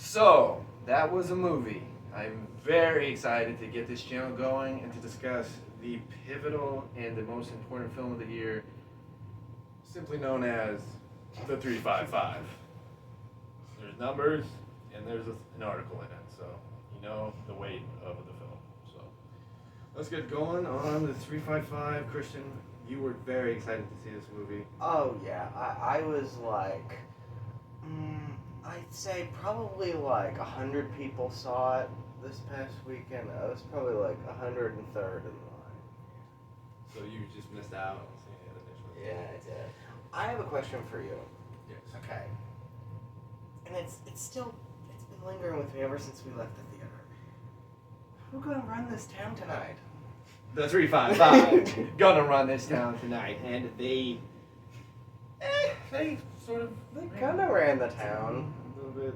So, that was a movie. I'm very excited to get this channel going and to discuss the pivotal and the most important film of the year, simply known as the 355. There's numbers and there's an article in it, so you know the weight of the film. So, let's get going on the 355. Christian, you were very excited to see this movie. Oh yeah, I was like, I'd say probably like 100 people saw it this past weekend. I was probably like 103rd in line. So you just missed out on seeing it initially. Yeah, I did. I have a question for you. Yes. Okay. And it's been lingering with me ever since we left the theater. Who's gonna run this town tonight? The 355 gonna run this town tonight, and they sort of Kind of ran the town a little bit.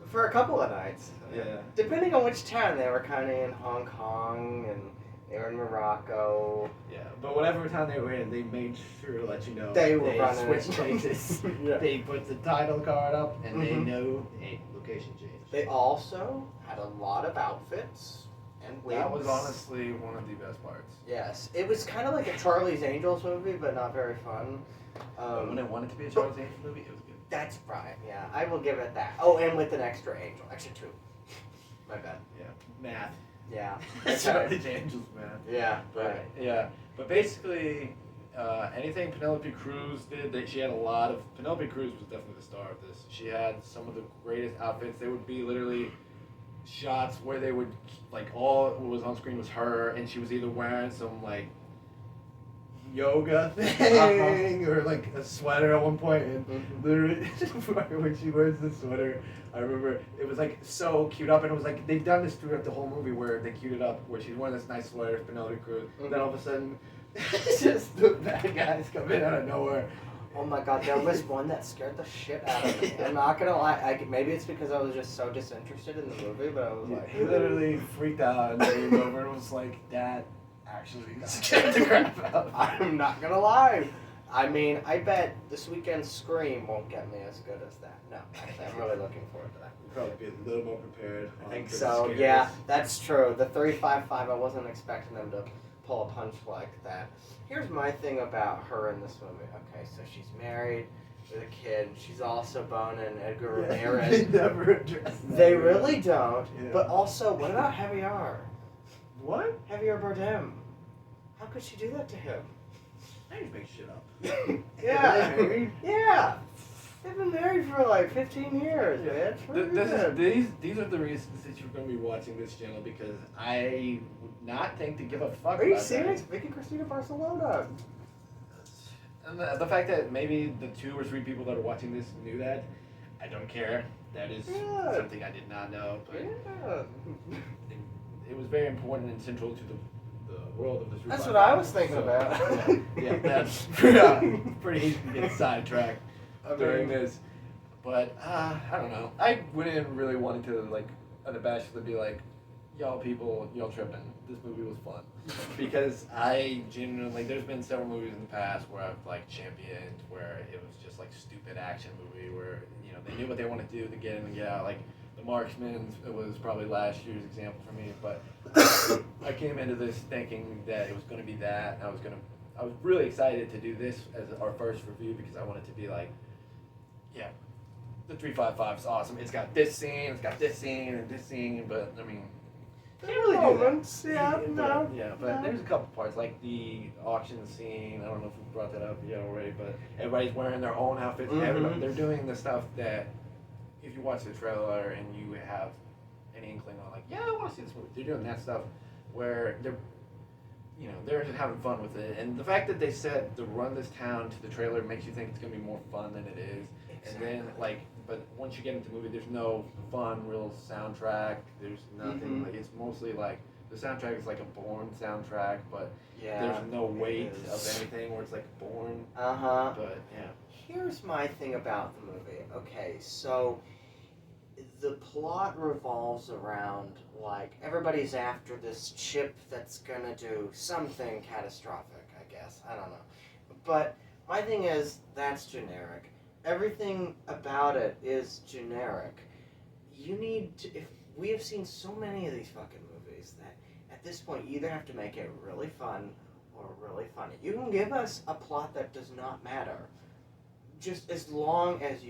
for a couple of nights. Yeah. Depending on which town, they were kind of in Hong Kong and they were in Morocco. Yeah, but whatever town they were in, they made sure to let you know They were running switched places. Yeah. They put the title card up, and they Mhm. know a location change. They also had a lot of outfits and wigs. That was honestly one of the best parts. Yes, it was kind of like a Charlie's Angels movie, but not very fun. When I wanted to be a Charles Angels movie, it was good. That's right. Yeah, I will give it that. Oh, and with an extra angel, extra two. My bad. Yeah, math. Yeah. Charlie's Angels, man. Yeah. But Right. yeah, but basically, anything Penelope Cruz did, she had a lot of. Penelope Cruz was definitely the star of this. She had some of the greatest outfits. They would be literally shots where they would like all what was on screen was her, and she was either wearing some like yoga thing or like a sweater at one point, and literally when she wears the sweater, I remember it was like so cute up, and it was like they've done this throughout the whole movie where they queued it up where she's wearing this nice sweater, Penelope Cruz, then all of a sudden just the bad guys come in out of nowhere. Oh my God, there was one that scared the shit out of me. I'm not gonna lie. Maybe it's because I was just so disinterested in the movie, but I was like, He literally freaked out and leaned over and was like, that actually scared the crap out. I'm not gonna lie. I mean, I bet this weekend's Scream won't get me as good as that. No, actually, I'm really looking forward to that. You'd probably be a little more prepared. I think so. Yeah, that's true. The 355, I wasn't expecting them to pull a punch like that. Here's my thing about her in this movie. Okay, so she's married with a kid. She's also boning Edgar Ramirez. They never address that. They really don't. Yeah. But also, what about Javier? What? Javier Bardem. How could she do that to him? I just make shit up. Yeah. They're married? Yeah. They've been married for like 15 years, man. It's really good. These are the reasons that you're going to be watching this channel, because I would not think to give a fuck Are you about serious? Vicky Cristina Barcelona. that. And the fact that maybe the 2 or 3 people that are watching this knew that, I don't care. That is Yeah. something I did not know. But Yeah. it was very important and central to the world of the That's what I was thinking about. Yeah, that's pretty easy to get sidetracked during this. But I don't know. I wouldn't really wanted to like unabashedly be like, y'all people, y'all tripping. This movie was fun. Because I genuinely, there's been several movies in the past where I've like championed where it was just like stupid action movie where, you know, they knew what they wanted to do to get in and get out. Like The Marksman, it was probably last year's example for me, but I came into this thinking that it was going to be that. And I was really excited to do this as our first review because I wanted to be like, yeah, the 355 is awesome. It's got this scene, and this scene, but I mean, can't really do Moments, that. yeah, no. Yeah, but no. there's a couple parts like the auction scene. I don't know if we brought that up yet already, but everybody's wearing their own outfits. Mhm. They're doing the stuff that if you watch the trailer and you have any inkling on like, yeah, I want to see this movie. They're doing that stuff where they're just having fun with it. And the fact that they said to run this town to the trailer makes you think it's gonna be more fun than it is. Exactly. And then but once you get into the movie, there's no fun, real soundtrack. There's nothing. Mhm. Like it's mostly like the soundtrack is like a Bourne soundtrack, but Yeah. there's no weight it of is. anything where it's like Bourne. Uh-huh. But yeah. Here's my thing about the movie. Okay, so the plot revolves around like everybody's after this chip that's gonna do something catastrophic, I guess. I don't know. But my thing is that's generic. Everything about it is generic. you need to. If we have seen so many of these fucking movies that at this point you either have to make it really fun or really funny. You can give us a plot that does not matter, just as long as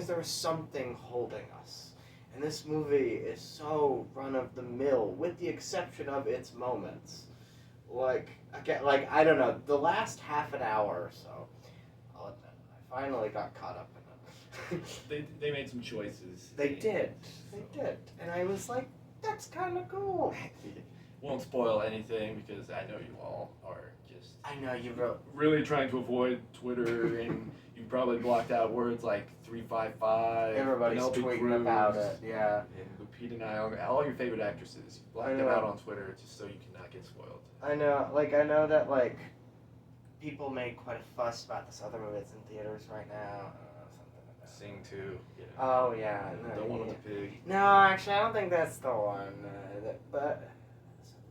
there is something holding us. And this movie is so run of the mill, with the exception of its moments. Like, again, like, I don't know, the last half an hour or so, I'll admit, I finally got caught up in it. They made some choices. They did. And I was like, that's kind of cool. Won't spoil anything because I know you all are just. I know you wrote. Really trying to avoid Twitter, and you probably blocked out words like 355. Everybody's Penelope tweeting Cruz, about it, yeah. And Lupita Nyong'o, all your favorite actresses. You blocked them out on Twitter just so you cannot get spoiled. I know that, like, people made quite a fuss about this other movie that's in theaters right now. Sing 2. You know. Oh, yeah. The one with the pig. No, actually, I don't think that's the one. But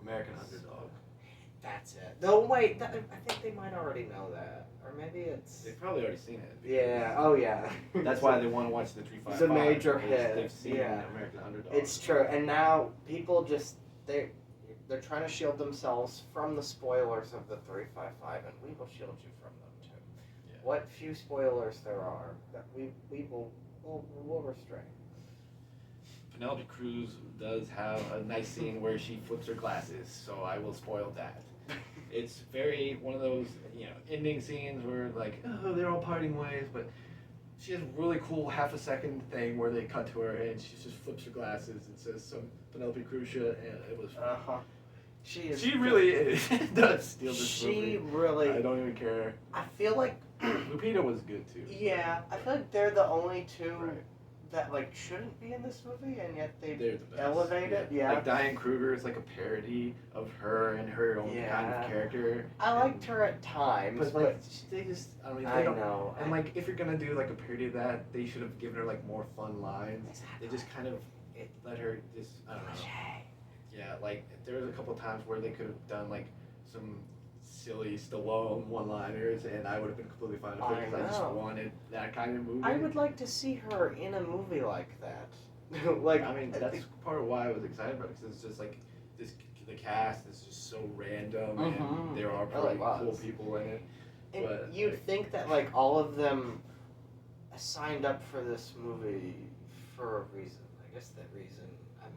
American Underdog. That's it. Though, wait, I think they might already know that. Or maybe it's... They've probably already seen it. Yeah, oh, yeah. That's why they want to watch the 355. It's a major hit. They've seen American Underdog. It's true. And now people just... They're trying to shield themselves from the spoilers of the 355, and we will shield you from them too. Yeah. What few spoilers there are that we will restrain. Penelope Cruz does have a nice scene where she flips her glasses, so I will spoil that. It's very one of those, ending scenes where like, oh, they're all parting ways, but she has a really cool half a second thing where they cut to her and she just flips her glasses and says some Penelope Cruz shit, and it was. She really does steal this movie. She really. I don't even care. I feel like Lupita was good too. Yeah, I feel like they're the only two that like shouldn't be in this movie, and yet they're the best. Elevate it. Yeah. Like Diane Kruger is like a parody of her and her own kind of character. I liked her at times, but like they just. I mean, I know. And like, if you're gonna do like a parody of that, they should have given her like more fun lines. Exactly. They just kind of let her just. I don't know. Yeah, like there was a couple of times where they could have done like some silly Stallone one-liners, and I would have been completely fine with it because I just wanted that kind of movie. I would like to see her in a movie like that. Like, I mean, that's part of why I was excited about it, because it's just like this. The cast is just so random, and there are pretty cool people in it. And but you'd think that like all of them signed up for this movie for a reason. I guess that reason.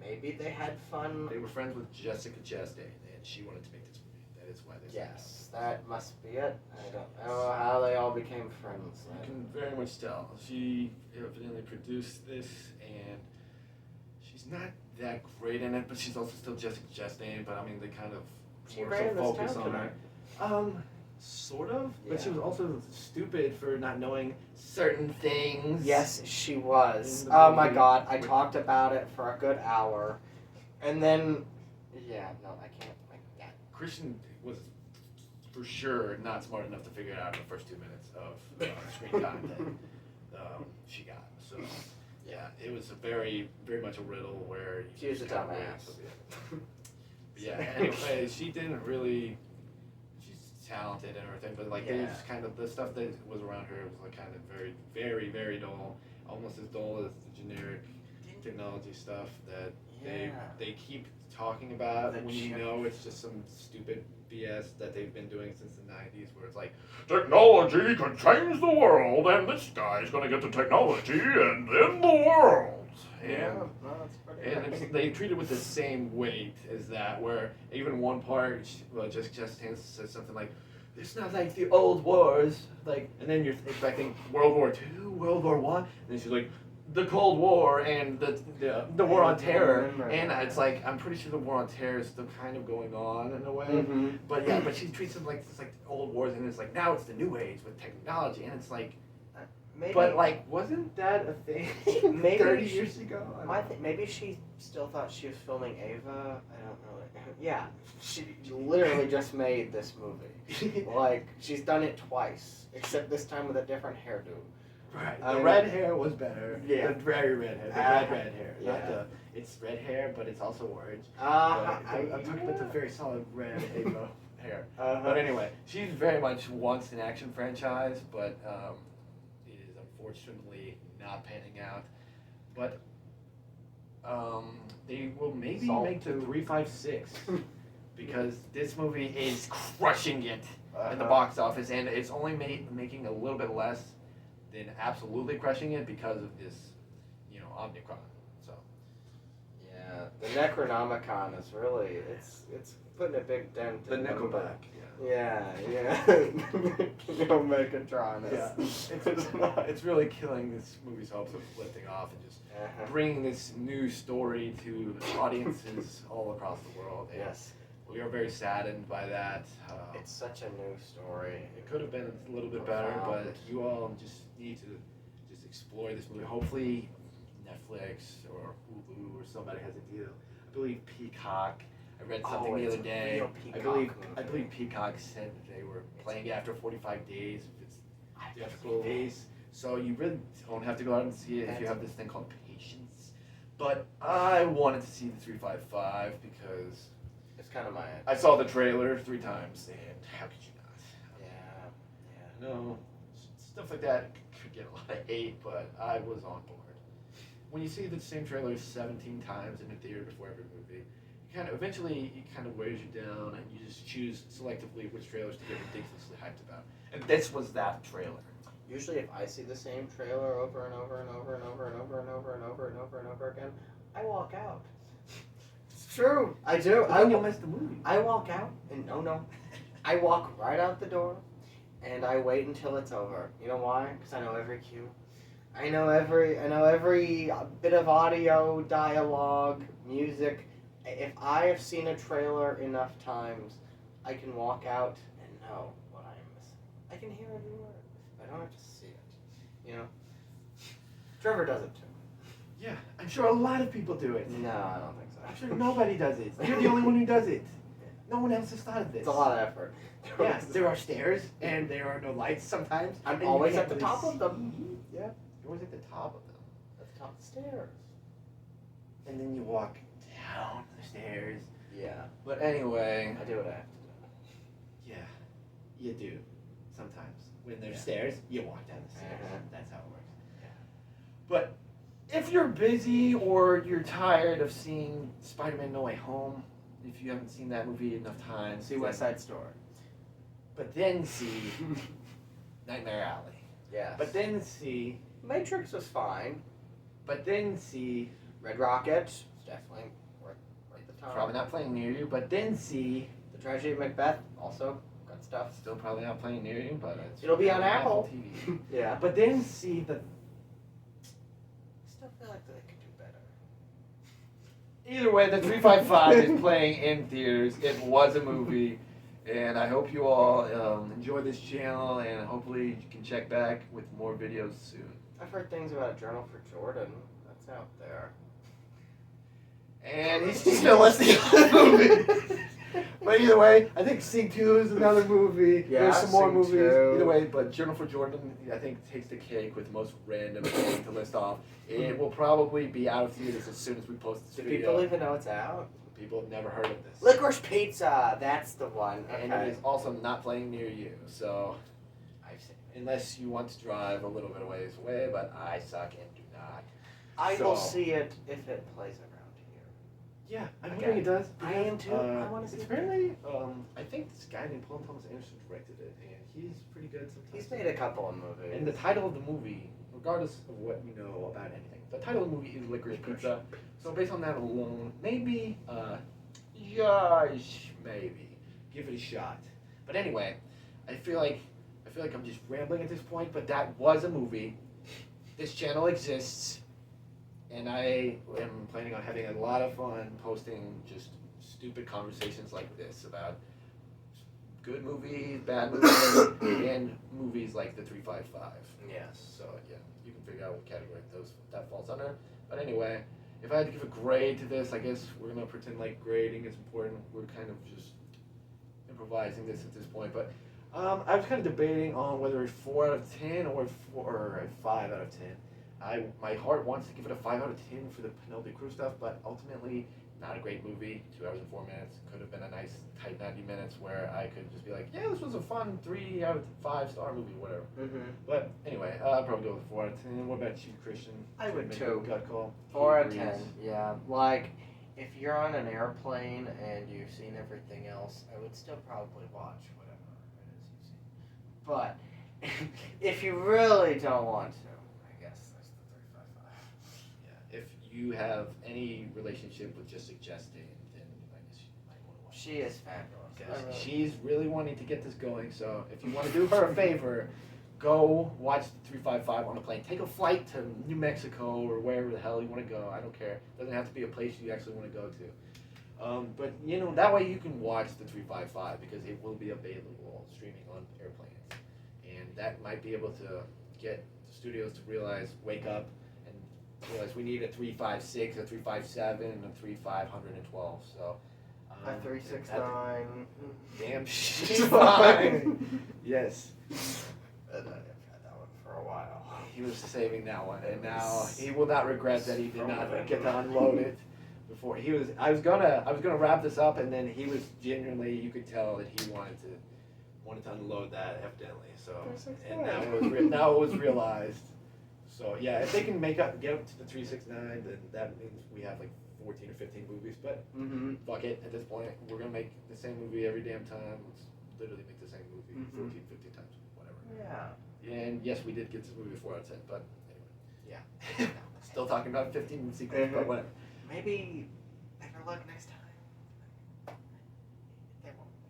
Maybe they had fun. They were friends with Jessica Chastain, and she wanted to make this movie. That is why they. Yes, that must be it. I don't know how they all became friends. You can very much tell. She evidently produced this, and she's not that great in it, but she's also still Jessica Chastain. But I mean, they kind of focus on her. Sort of, but she was also stupid for not knowing certain things. Yes, she was. Oh my god, I talked about it for a good hour. And then, I can't. Christian was for sure not smart enough to figure it out in the first 2 minutes of screen time that she got. So, yeah, it was a very, very much a riddle where she was a dumbass. Yeah, anyway, she didn't really. Talented and everything, but like it was kind of the stuff that was around her was like kind of very, very, very dull, almost as dull as the generic technology stuff that they keep talking about when you know it's just some stupid BS that they've been doing since the 90s, where it's like technology can change the world, and this guy's gonna get the technology and end the world. And they treat it with the same weight as that, where even one part, just says something like, "It's not like the old wars," like, and then you're expecting World War II, World War I, and then she's like, the Cold War and the War on Terror, and it's like I'm pretty sure the War on Terror is still kind of going on in a way, but she treats it like it's like the old wars, and it's like now it's the new age with technology, and it's like. Maybe, but like, wasn't that a thing? Maybe 30 years ago. Maybe she still thought she was filming Ava. I don't know. Yeah, she literally just made this movie. Like she's done it twice, except this time with a different hairdo. Right. The red hair was better. Yeah. The very red hair. The red hair. Yeah. Not it's red hair, but it's also orange. I'm talking about the very solid red Ava hair. But anyway, she's very much wants an action franchise, but. Unfortunately not panning out, but they will maybe Salt make the 2. 356 because this movie is crushing it in the Uh-huh. box office, and it's only making a little bit less than absolutely crushing it because of this, Omicron. So Yeah, the Necronomicon is really it's putting a big dent the in Nickelback. Yeah. Megatron Yeah, is. it's really killing this movie's hopes of lifting off and just bringing this new story to audiences all across the world. And Yes. we are very saddened by that. It's such a new story. It could have been a little bit better, Profound. but you all just need to just explore this movie. Hopefully, Netflix or Hulu or somebody has a deal. I believe Peacock. I read something the it's other a day. real I Peacock believe movie. Peacock said that they were playing it after 45 days. If it's theatrical release, so you really don't have to go out and see it if you have this thing called patience. But I wanted to see the 355 because It's kind of my. I saw the trailer 3 times, and how could you not? Yeah. No, stuff like that could get a lot of hate, but I was on board. When you see the same trailer 17 times in the theater before every movie, eventually it kind of wears you down, and you just choose selectively which trailers to get ridiculously hyped about. And this was that trailer. Usually, if I see the same trailer over and over and over and over and over and over and over and over and over again, I walk out. It's true. I do. But then you'll miss the movie. I walk out, and no, I walk right out the door, and I wait until it's over. You know why? Because I know every cue. I know every bit of audio, dialogue, music. If I have seen a trailer enough times, I can walk out and know what I am missing. I can hear every word. I don't have to see it. You know? Trevor does it too. Yeah, I'm sure a lot of people do it. No, I don't think so. I'm sure nobody does it. You're the only one who does it. No one else has thought of this. It's a lot of effort. Yes, there are stairs, and there are no lights sometimes. I'm and you always can't at the really top see- of them. Yeah, you're always at the top of them. At the top of the stairs. And then you walk down the stairs. Yeah. But anyway, I do what I have to yeah, you do. Sometimes. When there's Yeah. stairs, you walk down the stairs. Uh-huh. That's how it works. Yeah. But if you're busy or you're tired of seeing Spider-Man No Way Home, if you haven't seen that movie enough times, See West Side Story. but then see Nightmare Alley. Yes. But then see, Matrix was fine. but then see, Red Rocket is definitely worth the time. probably not playing near you, but then see, The Tragedy of Macbeth, also good stuff. still probably not playing near you, but It'll be on Apple. TV. Yeah. But then see the, I still feel like they could do better. either way, the 355 is playing in theaters. It was a movie, and I hope you all enjoy this channel, and hopefully you can check back with more videos soon. I've heard things about a Journal for Jordan. That's out there. And he's still listening to the movie. But either way, I think Sing 2 is another movie. Yeah, There's some more Sing movies. 2. Either way, but Journal for Jordan, I think, takes the cake with the most random thing to list off. It will probably be out of theaters as soon as we post this Do video. people even know it's out? People have never heard of this. Licorice Pizza, that's the one. And Okay. it is also not playing near you, so I've seen it. unless you want to drive a little bit of ways away, but I suck and do not. I So- will see it if it plays around here. Yeah, I'm Okay. hoping it does. I am too. I wanna see it's it. apparently, I think this guy named Paul Thomas Anderson directed it, and he's pretty good sometimes. He's made a couple of movies. And the title of the movie, regardless of what you know about anything, the title of the movie is Licorice Pizza. So based on that alone, maybe, maybe give it a shot. But anyway, I feel like I'm just rambling at this point. But that was a movie. This channel exists, and I am planning on having a lot of fun posting just stupid conversations like this about good movies, bad movies, and movies like the 355. Yes. So yeah, you can figure out what category that falls under. But anyway, if I had to give a grade to this, I guess we're gonna pretend like grading is important. We're kind of just improvising this at this point. But I was kind of debating on whether it's 4 out of 10 or a 5 out of 10. My heart wants to give it a 5 out of 10 for the Penelope Cruz stuff, but ultimately not a great movie. 2 hours and 4 minutes. Could have been a nice tight 90 minutes where I could just be like, yeah, this was a fun 3 out of 5 star movie, whatever. Mm-hmm. But anyway, I'll probably go with 4 out of 10. What about you, Christian? I would Make too. a gut call. 4 out of He agrees. 10. Yeah. Like, if you're on an airplane and you've seen everything else, I would still probably watch whatever it is you've seen. But if you really don't want to, I guess that's the 355. Yeah, if you have any relationship with Jessica Chastain, then I guess you might want to watch. She is fabulous. Because she's really wanting to get this going. So if you want to do her a favor, go watch the 355 on a plane. Take a flight to New Mexico or wherever the hell you want to go. I don't care. It doesn't have to be a place you actually want to go to. But that way you can watch the 355 because it will be available streaming on airplanes, and that might be able to get the studios to wake up and realize we need a 356, a 357, and a 3512. So. A 369. Damn, she's fine. Yes. I've had that one for a while. He was saving that one, and now he will not regret that he did not get to unload it before. I was gonna wrap this up, and then he was genuinely. You could tell that he wanted to unload that evidently. So, and now it was realized. So yeah, if they can get up to the 369, then that means we have like 14 or 15 movies, but fuck it, at this point, we're going to make the same movie every damn time. Let's literally make the same movie 14, 15 times, whatever. Yeah. And yes, we did get this movie 4 out of 10, but anyway. Yeah. Still talking about 15 sequels, but whatever. Maybe better luck next time. They won't be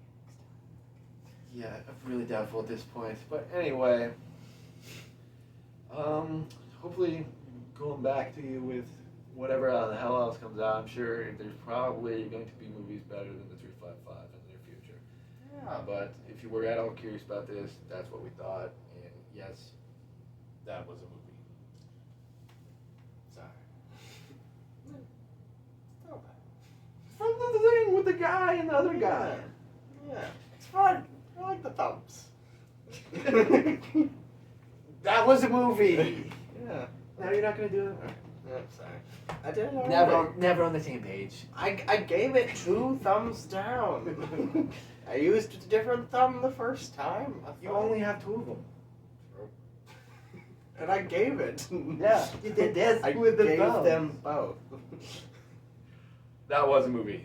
next time. Yeah, I'm really doubtful at this point. But anyway, hopefully going back to you with whatever the hell else comes out, I'm sure there's probably going to be movies better than the 355 in the near future. Yeah. But if you were at all curious about this, that's what we thought. And yes, that was a movie. Sorry. Still bad. From the thing with the guy and the other guy. Yeah. It's fun. I like the thumbs. That was a movie. Yeah. Now you're not going to do it? I'm sorry. I did it already. Never on the same page. I gave it 2 thumbs down. I used a different thumb the first time. You only have 2 of them. And I gave it. Yeah, you did this I with the gave thumb. them both. That was a movie.